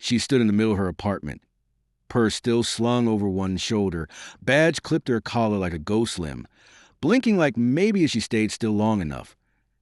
She stood in the middle of her apartment, purse still slung over one shoulder, badge clipped to her collar like a ghost limb, blinking like maybe if she stayed still long enough.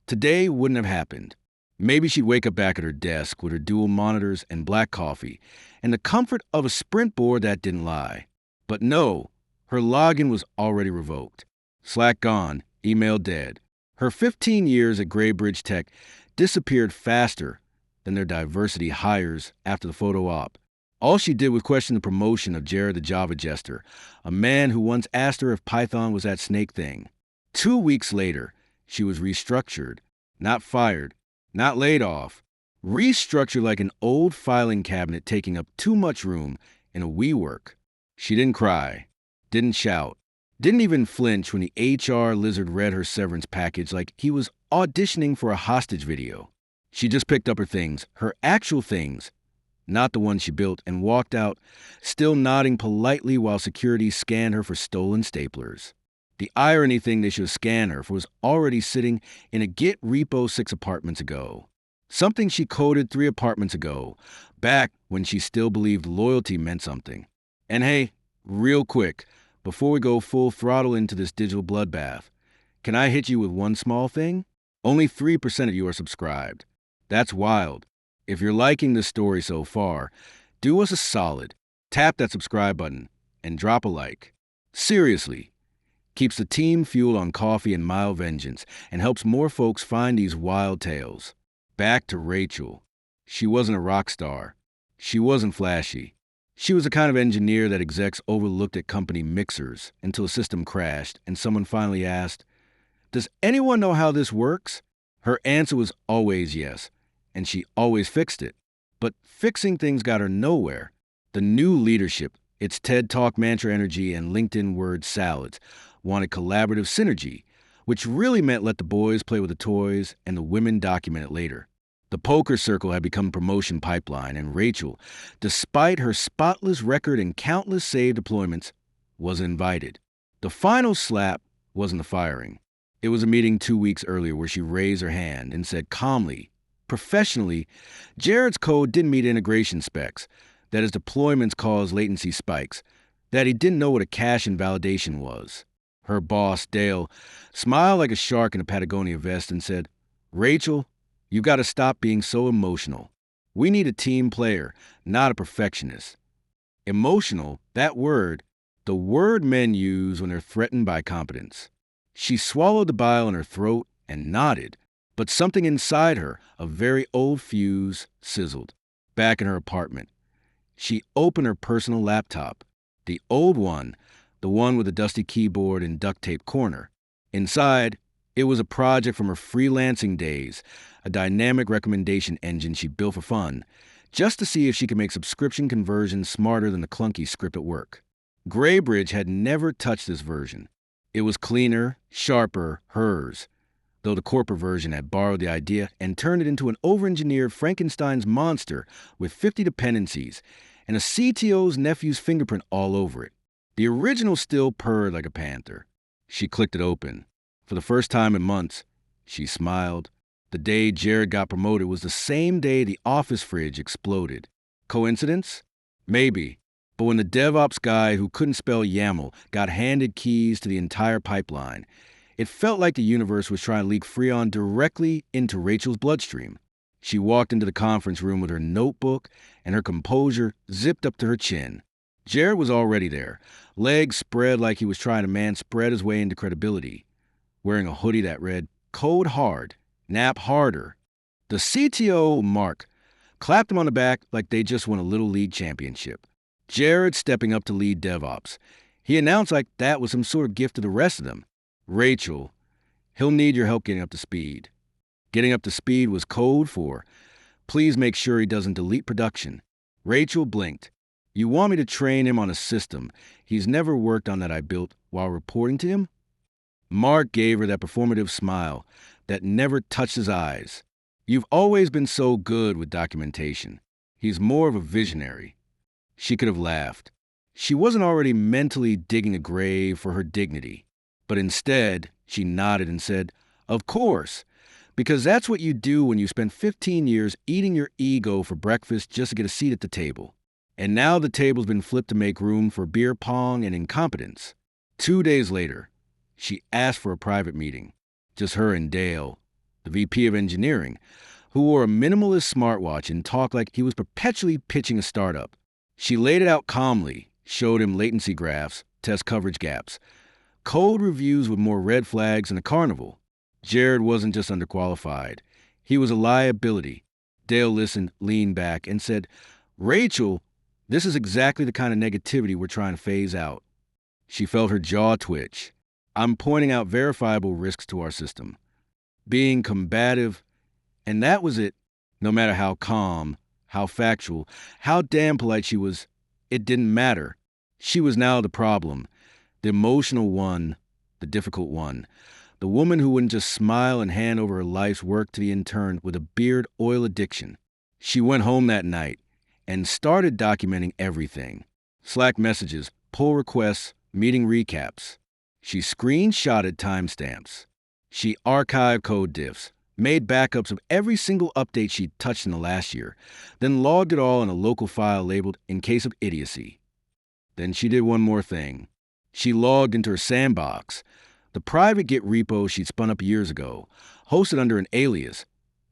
Today wouldn't have happened. Maybe she'd wake up back at her desk with her dual monitors and black coffee, and the comfort of a sprint board that didn't lie. But no, her login was already revoked. Slack gone, email dead. Her 15 years at Graybridge Tech disappeared faster than their diversity hires after the photo op. All she did was question the promotion of Jared the Java Jester, a man who once asked her if Python was that snake thing. 2 weeks later, she was restructured, not fired, not laid off, restructured like an old filing cabinet taking up too much room in a WeWork. She didn't cry, didn't shout, didn't even flinch when the HR lizard read her severance package like he was auditioning for a hostage video. She just picked up her things, her actual things, not the ones she built, and walked out, still nodding politely while security scanned her for stolen staplers. The irony thing they should scan her for was already sitting in a Git repo 6 apartments ago. Something she coded 3 apartments ago, back when she still believed loyalty meant something. And hey, real quick, before we go full throttle into this digital bloodbath, can I hit you with one small thing? Only 3% of you are subscribed. That's wild. If you're liking this story so far, do us a solid. Tap that subscribe button and drop a like. Seriously. Keeps the team fueled on coffee and mild vengeance, and helps more folks find these wild tales. Back to Rachel. She wasn't a rock star. She wasn't flashy. She was the kind of engineer that execs overlooked at company mixers until a system crashed and someone finally asked, "Does anyone know how this works?" Her answer was always yes, and she always fixed it. But fixing things got her nowhere. The new leadership, its TED Talk mantra energy and LinkedIn word salads, wanted collaborative synergy, which really meant let the boys play with the toys and the women document it later. The poker circle had become a promotion pipeline, and Rachel, despite her spotless record and countless saved deployments, was invited. The final slap wasn't the firing. It was a meeting 2 weeks earlier where she raised her hand and said calmly, professionally, Jared's code didn't meet integration specs, that his deployments caused latency spikes, that he didn't know what a cache invalidation was. Her boss, Dale, smiled like a shark in a Patagonia vest and said, "Rachel, you've got to stop being so emotional. We need a team player, not a perfectionist." Emotional, that word, the word men use when they're threatened by competence. She swallowed the bile in her throat and nodded, but something inside her, a very old fuse, sizzled. Back in her apartment, she opened her personal laptop, the old one, the one with the dusty keyboard and duct tape corner. Inside, it was a project from her freelancing days, a dynamic recommendation engine she built for fun, just to see if she could make subscription conversions smarter than the clunky script at work. Graybridge had never touched this version. It was cleaner, sharper, hers, though the corporate version had borrowed the idea and turned it into an over-engineered Frankenstein's monster with 50 dependencies and a CTO's nephew's fingerprint all over it. The original still purred like a panther. She clicked it open. For the first time in months, she smiled. The day Jared got promoted was the same day the office fridge exploded. Coincidence? Maybe. But when the DevOps guy who couldn't spell YAML got handed keys to the entire pipeline, it felt like the universe was trying to leak Freon directly into Rachel's bloodstream. She walked into the conference room with her notebook and her composure zipped up to her chin. Jared was already there, legs spread like he was trying to man-spread his way into credibility, wearing a hoodie that read, "Code hard, nap harder." The CTO, Mark, clapped him on the back like they just won a Little League championship. Jared stepping up to lead DevOps. He announced like that was some sort of gift to the rest of them. "Rachel, he'll need your help getting up to speed." Getting up to speed was code for, "Please make sure he doesn't delete production." Rachel blinked. "You want me to train him on a system he's never worked on that I built while reporting to him?" Mark gave her that performative smile that never touched his eyes. "You've always been so good with documentation. He's more of a visionary." She could have laughed. She wasn't already mentally digging a grave for her dignity. But instead, she nodded and said, "Of course. Because that's what you do when you spend 15 years eating your ego for breakfast just to get a seat at the table. And now the table's been flipped to make room for beer pong and incompetence. 2 days later, she asked for a private meeting. Just her and Dale, the VP of engineering, who wore a minimalist smartwatch and talked like he was perpetually pitching a startup. She laid it out calmly, showed him latency graphs, test coverage gaps, code reviews with more red flags than a carnival. Jared wasn't just underqualified. He was a liability. Dale listened, leaned back, and said, "Rachel, this is exactly the kind of negativity we're trying to phase out." She felt her jaw twitch. "I'm pointing out verifiable risks to our system. Being combative, and that was it. No matter how calm, how factual, how damn polite she was, it didn't matter. She was now the problem, the emotional one, the difficult one. The woman who wouldn't just smile and hand over her life's work to the intern with a beard oil addiction. She went home that night and started documenting everything. Slack messages, pull requests, meeting recaps. She screenshotted timestamps. She archived code diffs, made backups of every single update she'd touched in the last year, then logged it all in a local file labeled "in case of idiocy." Then she did one more thing. She logged into her sandbox, the private Git repo she'd spun up years ago, hosted under an alias,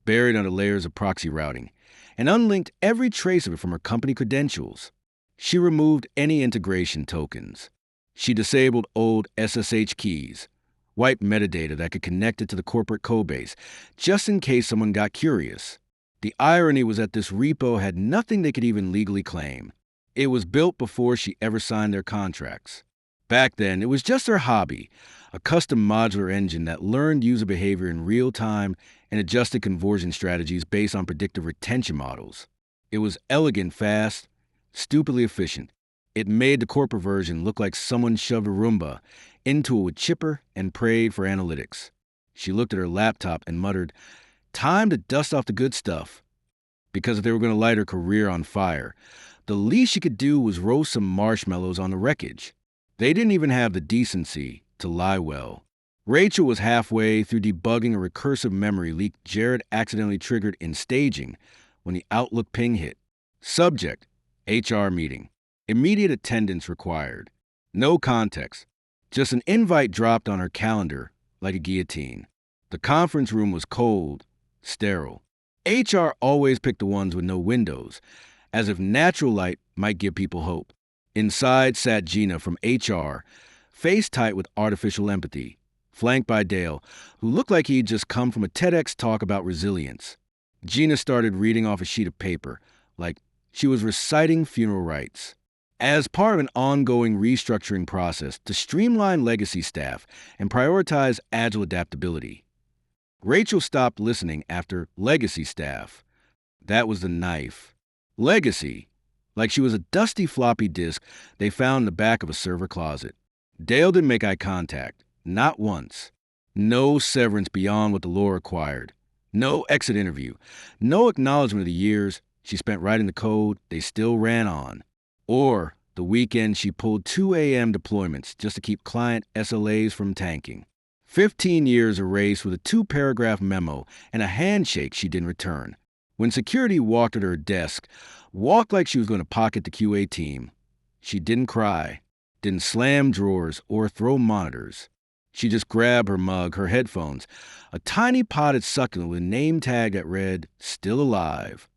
buried under layers of proxy routing, and unlinked every trace of it from her company credentials. She removed any integration tokens. She disabled old SSH keys, wiped metadata that could connect it to the corporate codebase, just in case someone got curious. The irony was that this repo had nothing they could even legally claim. It was built before she ever signed their contracts. Back then, it was just her hobby, a custom modular engine that learned user behavior in real time and adjusted conversion strategies based on predictive retention models. It was elegant, fast, stupidly efficient. It made the corporate version look like someone shoved a Roomba into it with chipper and prayed for analytics. She looked at her laptop and muttered, "Time to dust off the good stuff." Because if they were going to light her career on fire, the least she could do was roast some marshmallows on the wreckage. They didn't even have the decency to lie well. Rachel was halfway through debugging a recursive memory leak Jared accidentally triggered in staging when the Outlook ping hit. Subject: HR meeting. Immediate attendance required. No context. Just an invite dropped on her calendar like a guillotine. The conference room was cold, sterile. HR always picked the ones with no windows, as if natural light might give people hope. Inside sat Gina from HR, face tight with artificial empathy, flanked by Dale, who looked like he'd just come from a TEDx talk about resilience. Gina started reading off a sheet of paper, like she was reciting funeral rites. As part of an ongoing restructuring process to streamline legacy staff and prioritize agile adaptability. Rachel stopped listening after legacy staff. That was the knife. Legacy, like she was a dusty floppy disk they found in the back of a server closet. Dale didn't make eye contact, not once. No severance beyond what the law required. No exit interview. No acknowledgement of the years she spent writing the code they still ran on. Or the weekend she pulled 2 a.m. deployments just to keep client SLAs from tanking. 15 years erased with a 2-paragraph memo and a handshake she didn't return. When security walked at her desk, walked like she was going to pocket the QA team. She didn't cry, didn't slam drawers or throw monitors. She just grabbed her mug, her headphones, a tiny potted succulent with a name tag that read, "Still alive."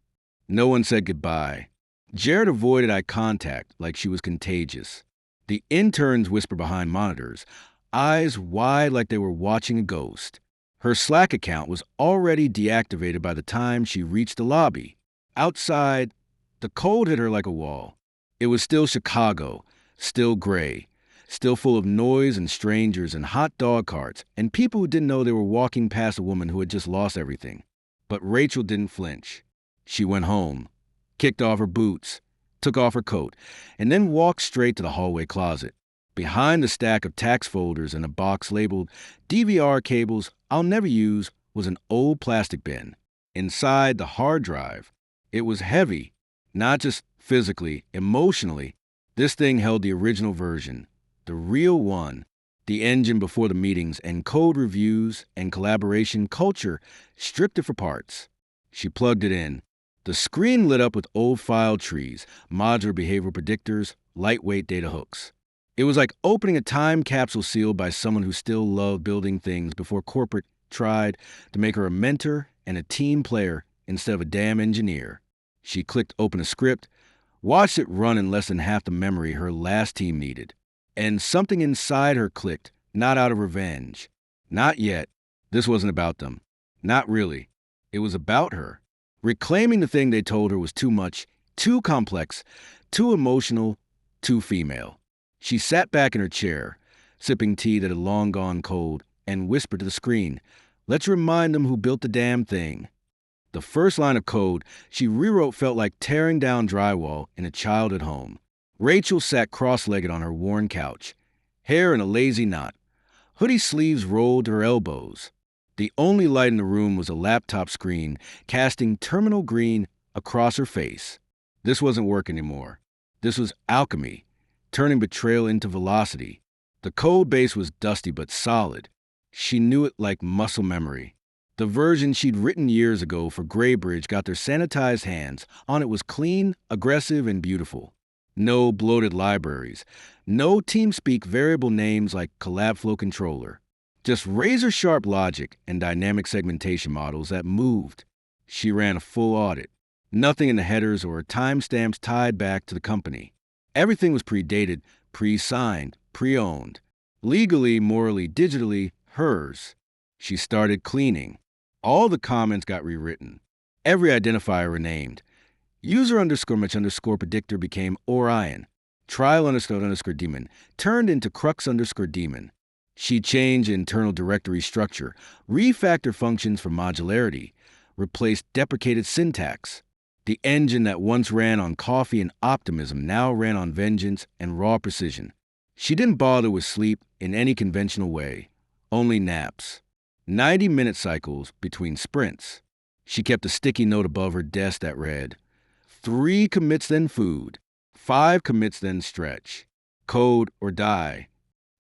No one said goodbye. Jared avoided eye contact like she was contagious. The interns whispered behind monitors, eyes wide like they were watching a ghost. Her Slack account was already deactivated by the time she reached the lobby. Outside, the cold hit her like a wall. It was still Chicago, still gray, still full of noise and strangers and hot dog carts and people who didn't know they were walking past a woman who had just lost everything. But Rachel didn't flinch. She went home, kicked off her boots, took off her coat, and then walked straight to the hallway closet. Behind the stack of tax folders and a box labeled DVR cables I'll never use was an old plastic bin. Inside the hard drive, it was heavy, not just physically, emotionally. This thing held the original version, the real one, The engine before the meetings and code reviews and collaboration culture stripped it for parts. She plugged it in. The screen lit up with old file trees, modular behavioral predictors, lightweight data hooks. It was like opening a time capsule sealed by someone who still loved building things before corporate tried to make her a mentor and a team player instead of a damn engineer. She clicked open a script, watched it run in less than half the memory her last team needed. And something inside her clicked, not out of revenge. Not yet. This wasn't about them. Not really. It was about her. Reclaiming the thing they told her was too much, too complex, too emotional, too female. She sat back in her chair, sipping tea that had long gone cold, and whispered to the screen, "Let's remind them who built the damn thing." The first line of code she rewrote felt like tearing down drywall in a childhood home. Rachel sat cross-legged on her worn couch, hair in a lazy knot, hoodie sleeves rolled to her elbows. The only light in the room was a laptop screen casting terminal green across her face. This wasn't work anymore. This was alchemy, turning betrayal into velocity. The code base was dusty but solid. She knew it like muscle memory. The version she'd written years ago for Graybridge got their sanitized hands on it was clean, aggressive, and beautiful. No bloated libraries. No TeamSpeak variable names like CollabFlow Controller. Just razor-sharp logic and dynamic segmentation models that moved. She ran a full audit. Nothing in the headers or timestamps tied back to the company. Everything was predated, pre-signed, pre-owned. Legally, morally, digitally, hers. She started cleaning. All the comments got rewritten. Every identifier renamed. User underscore much underscore predictor became Orion. Trial underscore demon turned into crux underscore demon. She changed internal directory structure, refactored functions for modularity, replaced deprecated syntax. The engine that once ran on coffee and optimism now ran on vengeance and raw precision. She didn't bother with sleep in any conventional way, only naps. 90-minute cycles between sprints. She kept a sticky note above her desk that read, 3 commits then food, 5 commits then stretch, code or die.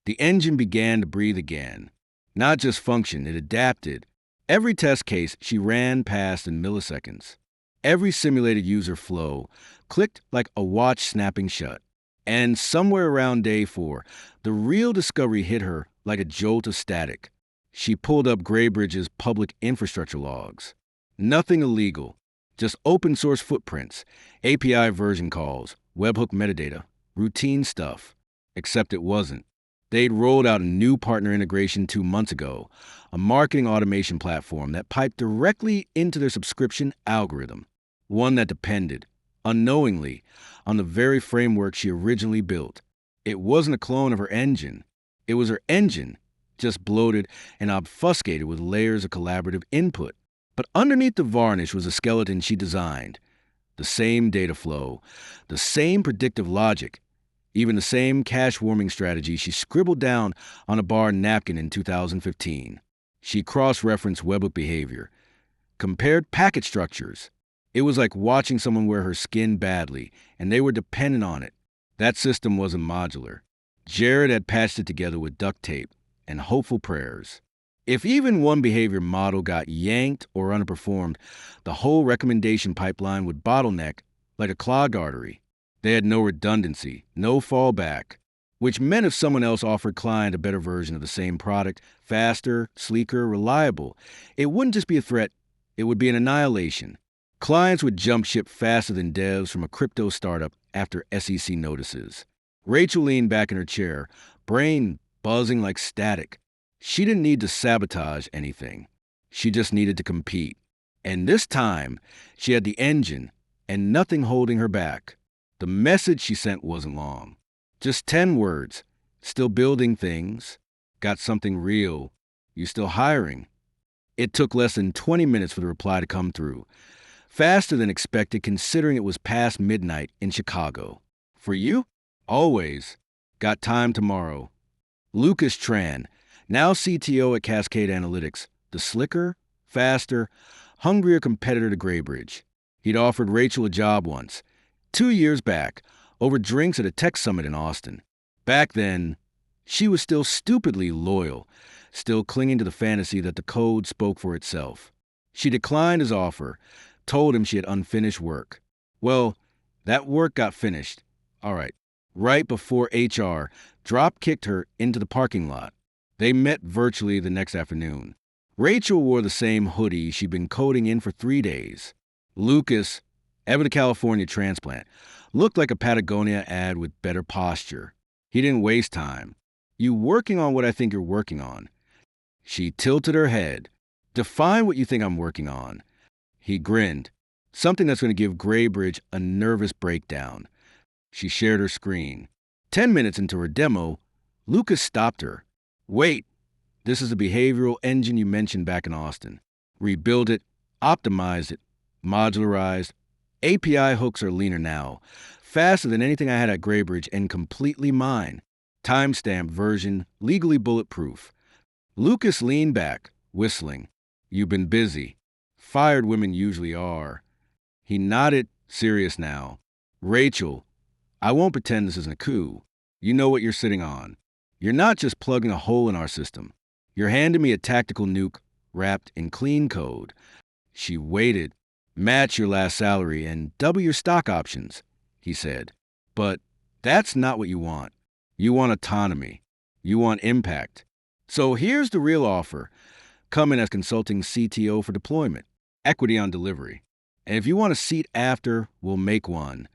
The engine began to breathe again. Not just function, it adapted. Every test case she ran past in milliseconds. Every simulated user flow clicked like a watch snapping shut. And somewhere around day 4, the real discovery hit her like a jolt of static. She pulled up Graybridge's public infrastructure logs. Nothing illegal, just open source footprints, API version calls, webhook metadata, routine stuff. Except it wasn't. They'd rolled out a new partner integration 2 months ago, a marketing automation platform that piped directly into their subscription algorithm, one that depended, unknowingly, on the very framework she originally built. It wasn't a clone of her engine. It was her engine, just bloated and obfuscated with layers of collaborative input. But underneath the varnish was a skeleton she designed. The same data flow, the same predictive logic, even the same cache warming strategy she scribbled down on a bar napkin in 2015. She cross-referenced webhook behavior, compared packet structures. It was like watching someone wear her skin badly, and they were dependent on it. That system wasn't modular. Jared had patched it together with duct tape and hopeful prayers. If even one behavior model got yanked or underperformed, the whole recommendation pipeline would bottleneck like a clogged artery. They had no redundancy, no fallback, which meant if someone else offered client a better version of the same product, faster, sleeker, reliable, it wouldn't just be a threat, it would be an annihilation. Clients would jump ship faster than devs from a crypto startup after SEC notices. Rachel leaned back in her chair, brain buzzing like static. She didn't need to sabotage anything. She just needed to compete. And this time, she had the engine and nothing holding her back. The message she sent wasn't long. Just 10 words. Still building things. Got something real. You still hiring? It took less than 20 minutes for the reply to come through. Faster than expected considering it was past midnight in Chicago. For you? Always. Got time tomorrow. Lucas Tran, now CTO at Cascade Analytics, the slicker, faster, hungrier competitor to Graybridge. He'd offered Rachel a job once, 2 years back, over drinks at a tech summit in Austin. Back then, She was still stupidly loyal, still clinging to the fantasy that the code spoke for itself. She declined his offer, told him she had unfinished work. Well, that work got finished. All right. Right before HR drop-kicked her into the parking lot. They met virtually the next afternoon. Rachel wore the same hoodie she'd been coding in for 3 days. Lucas, ever the California transplant, looked like a Patagonia ad with better posture. He didn't waste time. You working on what I think you're working on? She tilted her head. Define what you think I'm working on. He grinned. Something that's going to give Graybridge a nervous breakdown. She shared her screen. 10 minutes into her demo, Lucas stopped her. Wait, this is the behavioral engine you mentioned back in Austin. Rebuild it, optimize it, modularized. API hooks are leaner now, faster than anything I had at Graybridge and completely mine. Timestamped version, legally bulletproof. Lucas leaned back, whistling. You've been busy. Fired women usually are. He nodded, serious now. Rachel, I won't pretend this isn't a coup. You know what you're sitting on. You're not just plugging a hole in our system. You're handing me a tactical nuke wrapped in clean code. She waited. Match your last salary and double your stock options, he said. But that's not what you want. You want autonomy. You want impact. So here's the real offer. Come in as consulting CTO for deployment. Equity on delivery. And if you want a seat after, we'll make one.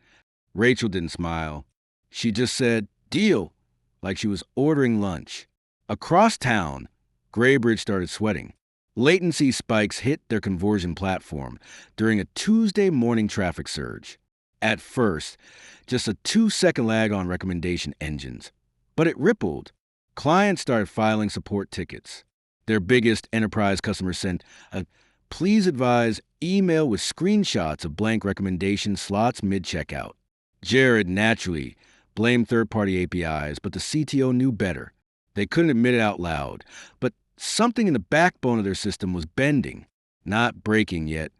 Rachel didn't smile. She just said, deal, like she was ordering lunch. Across town, Graybridge started sweating. Latency spikes hit their conversion platform during a Tuesday morning traffic surge. At first, just a 2-second lag on recommendation engines. But it rippled. Clients started filing support tickets. Their biggest enterprise customer sent a please advise email with screenshots of blank recommendation slots mid-checkout. Jared naturally blamed third-party APIs, but the CTO knew better. They couldn't admit it out loud, but something in the backbone of their system was bending, not breaking yet,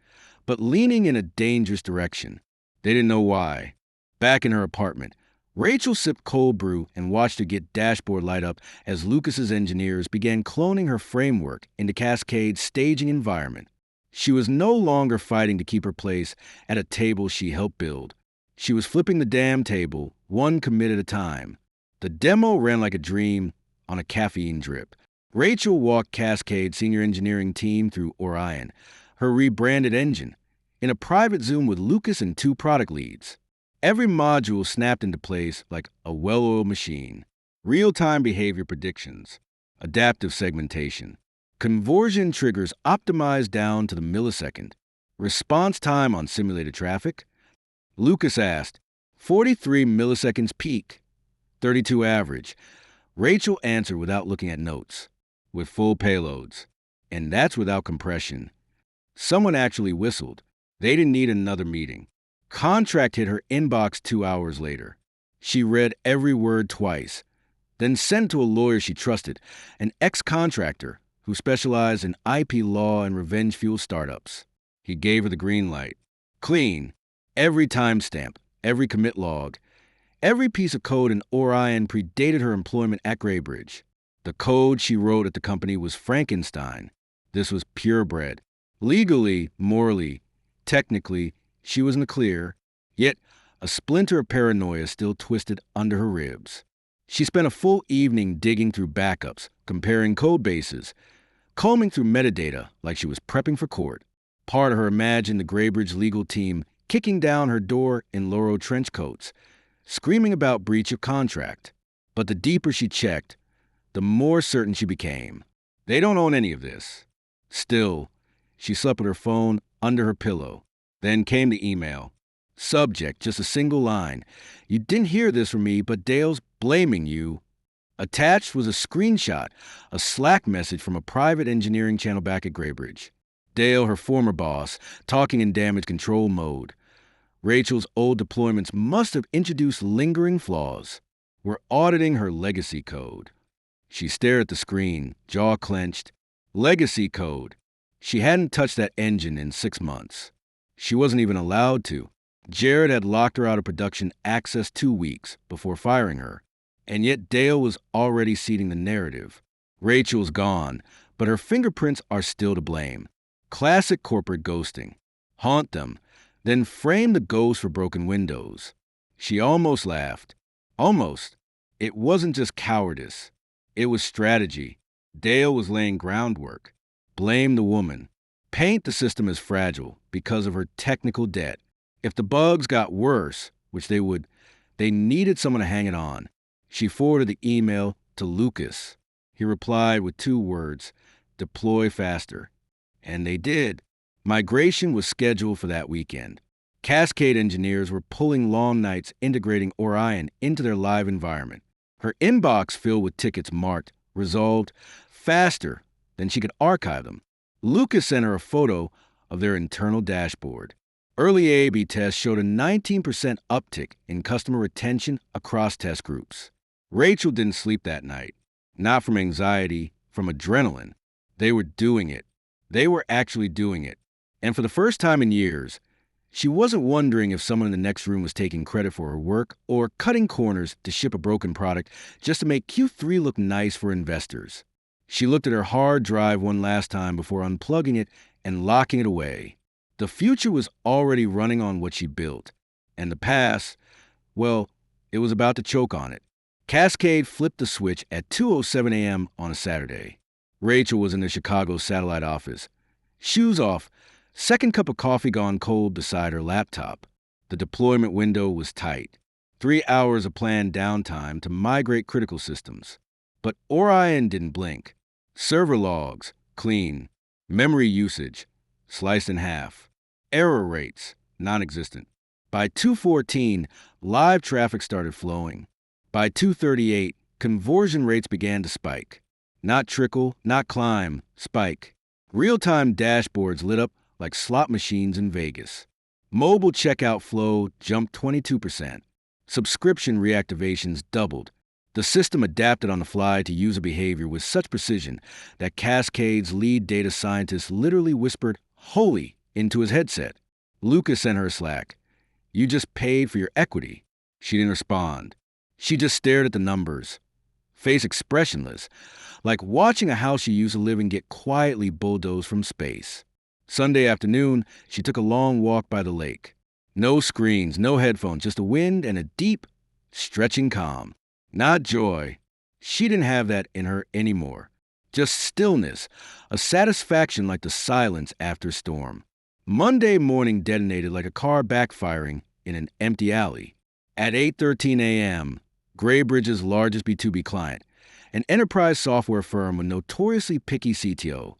but leaning in a dangerous direction. They didn't know why. Back in her apartment, Rachel sipped cold brew and watched her get dashboard light up as Lucas's engineers began cloning her framework into Cascade's staging environment. She was no longer fighting to keep her place at a table she helped build. She was flipping the damn table, one commit at a time. The demo ran like a dream on a caffeine drip. Rachel walked Cascade's senior engineering team through Orion, her rebranded engine, in a private Zoom with Lucas and 2 product leads. Every module snapped into place like a well-oiled machine. Real-time behavior predictions, adaptive segmentation, conversion triggers optimized down to the millisecond, response time on simulated traffic. Lucas asked, 43 milliseconds peak, 32 average. Rachel answered without looking at notes, with full payloads. And that's without compression. Someone actually whistled. They didn't need another meeting. Contract hit her inbox 2 hours later. She read every word twice, then sent to a lawyer she trusted, an ex-contractor who specialized in IP law and revenge-fueled startups. He gave her the green light. Clean. Every timestamp, every commit log, every piece of code in Orion predated her employment at Graybridge. The code she wrote at the company was Frankenstein. This was purebred. Legally, morally, technically, she was in the clear, yet a splinter of paranoia still twisted under her ribs. She spent a full evening digging through backups, comparing code bases, combing through metadata like she was prepping for court. Part of her imagined the Graybridge legal team kicking down her door in Laurel trench coats, screaming about breach of contract. But the deeper she checked, the more certain she became. They don't own any of this. Still, she slept with her phone under her pillow. Then came the email. Subject, just a single line. You didn't hear this from me, but Dale's blaming you. Attached was a screenshot, a Slack message from a private engineering channel back at Graybridge. Dale, her former boss, talking in damage control mode. Rachel's old deployments must have introduced lingering flaws. We're auditing her legacy code. She stared at the screen, jaw clenched. Legacy code. She hadn't touched that engine in 6 months. She wasn't even allowed to. Jared had locked her out of production access 2 weeks before firing her. And yet Dale was already seeding the narrative. Rachel's gone, but her fingerprints are still to blame. Classic corporate ghosting. Haunt them, then frame the ghost for broken windows. She almost laughed. Almost. It wasn't just cowardice. It was strategy. Dale was laying groundwork. Blame the woman. Paint the system as fragile because of her technical debt. If the bugs got worse, which they would, they needed someone to hang it on. She forwarded the email to Lucas. He replied with 2 words, deploy faster. And they did. Migration was scheduled for that weekend. Cascade engineers were pulling long nights integrating Orion into their live environment. Her inbox filled with tickets marked, resolved, faster than she could archive them. Lucas sent her a photo of their internal dashboard. Early A/B tests showed a 19% uptick in customer retention across test groups. Rachel didn't sleep that night. Not from anxiety, from adrenaline. They were doing it. They were actually doing it. And for the first time in years, she wasn't wondering if someone in the next room was taking credit for her work or cutting corners to ship a broken product just to make Q3 look nice for investors. She looked at her hard drive one last time before unplugging it and locking it away. The future was already running on what she built. And the past, well, it was about to choke on it. Cascade flipped the switch at 2:07 a.m. on a Saturday. Rachel was in the Chicago satellite office. Shoes off, second cup of coffee gone cold beside her laptop. The deployment window was tight. 3 hours of planned downtime to migrate critical systems. But Orion didn't blink. Server logs, clean. Memory usage, sliced in half. Error rates, non-existent. By 2:14, live traffic started flowing. By 2:38, conversion rates began to spike. Not trickle, not climb, spike. Real-time dashboards lit up like slot machines in Vegas. Mobile checkout flow jumped 22%. Subscription reactivations doubled. The system adapted on the fly to user behavior with such precision that Cascade's lead data scientist literally whispered, "Holy," into his headset. Lucas sent her a Slack. "You just paid for your equity." She didn't respond. She just stared at the numbers, face expressionless, like watching a house she used to live in get quietly bulldozed from space. Sunday afternoon, she took a long walk by the lake. No screens, no headphones, just a wind and a deep, stretching calm. Not joy. She didn't have that in her anymore. Just stillness, a satisfaction like the silence after a storm. Monday morning detonated like a car backfiring in an empty alley. At 8:13 a.m., Graybridge's largest B2B client, an enterprise software firm with notoriously picky CTO,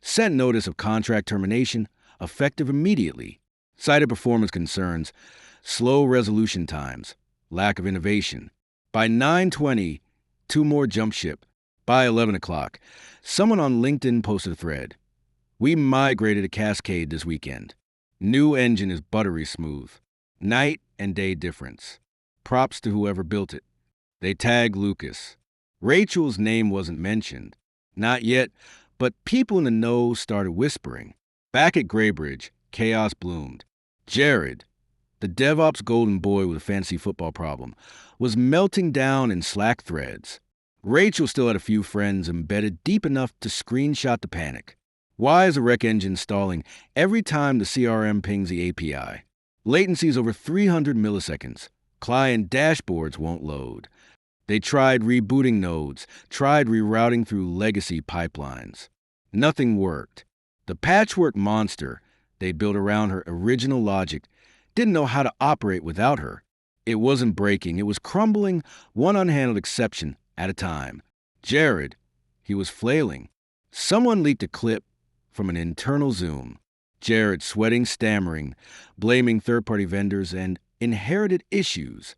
sent notice of contract termination effective immediately. Cited performance concerns, slow resolution times, lack of innovation. By 9:20, 2 more jump ship. By 11 o'clock, someone on LinkedIn posted a thread. "We migrated to Cascade this weekend. New engine is buttery smooth. Night and day difference. Props to whoever built it." They tagged Lucas. Rachel's name wasn't mentioned. Not yet, but people in the know started whispering. Back at Graybridge, chaos bloomed. Jared, the DevOps golden boy with a fantasy football problem, was melting down in Slack threads. Rachel still had a few friends embedded deep enough to screenshot the panic. Why is the rec engine stalling every time the CRM pings the API? Latency is over 300 milliseconds. Client dashboards won't load. They tried rebooting nodes, tried rerouting through legacy pipelines. Nothing worked. The patchwork monster they built around her original logic didn't know how to operate without her. It wasn't breaking, it was crumbling, one unhandled exception at a time. Jared, he was flailing. Someone leaked a clip from an internal Zoom. Jared sweating, stammering, blaming third-party vendors and inherited issues.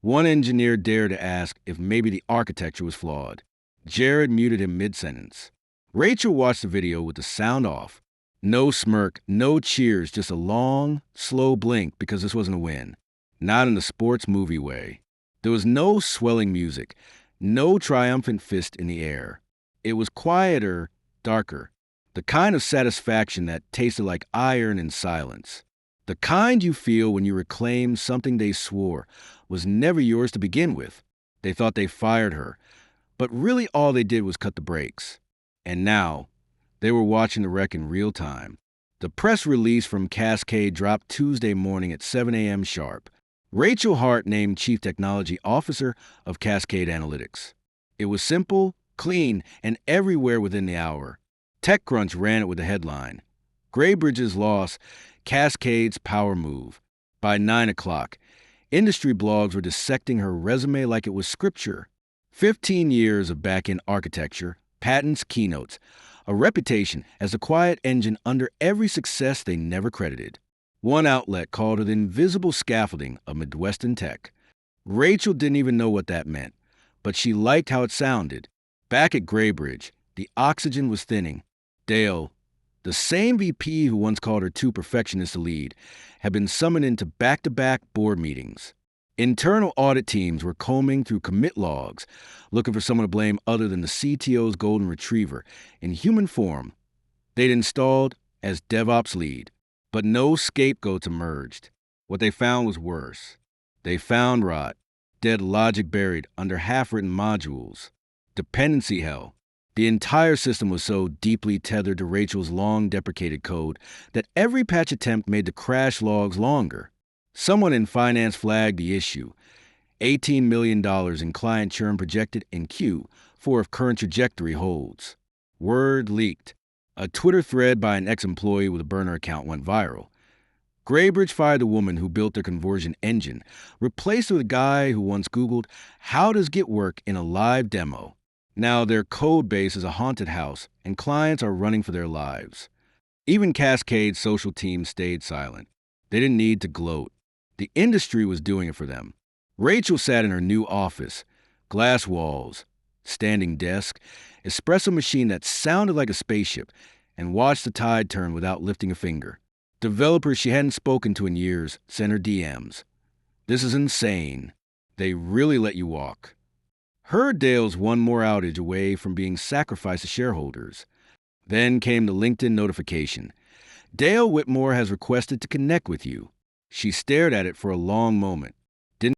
One engineer dared to ask if maybe the architecture was flawed. Jared muted him mid-sentence. Rachel watched the video with the sound off. No smirk, no cheers, just a long, slow blink because this wasn't a win. Not in the sports movie way. There was no swelling music, no triumphant fist in the air. It was quieter, darker. The kind of satisfaction that tasted like iron and silence. The kind you feel when you reclaim something they swore was never yours to begin with. They thought they fired her, but really all they did was cut the brakes. And now, they were watching the wreck in real time. The press release from Cascade dropped Tuesday morning at 7 a.m. sharp. Rachel Hart named Chief Technology Officer of Cascade Analytics. It was simple, clean, and everywhere within the hour. TechCrunch ran it with a headline: Graybridge's loss, Cascade's power move. By 9 o'clock, industry blogs were dissecting her resume like it was scripture. 15 years of back-end architecture, patents, keynotes, a reputation as a quiet engine under every success they never credited. One outlet called her the invisible scaffolding of Midwestern tech. Rachel didn't even know what that meant, but she liked how it sounded. Back at Graybridge, the oxygen was thinning. Dale, the same VP who once called her too perfectionist to lead, had been summoned into back-to-back board meetings. Internal audit teams were combing through commit logs, looking for someone to blame other than the CTO's golden retriever in human form they'd installed as DevOps lead. But no scapegoats emerged. What they found was worse. They found rot, dead logic buried under half-written modules, dependency hell. The entire system was so deeply tethered to Rachel's long-deprecated code that every patch attempt made the crash logs longer. Someone in finance flagged the issue. $18 million in client churn projected in Q4 if current trajectory holds. Word leaked. A Twitter thread by an ex-employee with a burner account went viral. Graybridge fired the woman who built their conversion engine, replaced her with a guy who once Googled, "How does Git work?" in a live demo. Now their code base is a haunted house, and clients are running for their lives. Even Cascade's social team stayed silent. They didn't need to gloat. The industry was doing it for them. Rachel sat in her new office. Glass walls, standing desk, espresso machine that sounded like a spaceship, and watched the tide turn without lifting a finger. Developers she hadn't spoken to in years sent her DMs. "This is insane. They really let you walk." Her Dale's one more outage away from being sacrificed to shareholders. Then came the LinkedIn notification. "Dale Whitmore has requested to connect with you." She stared at it for a long moment.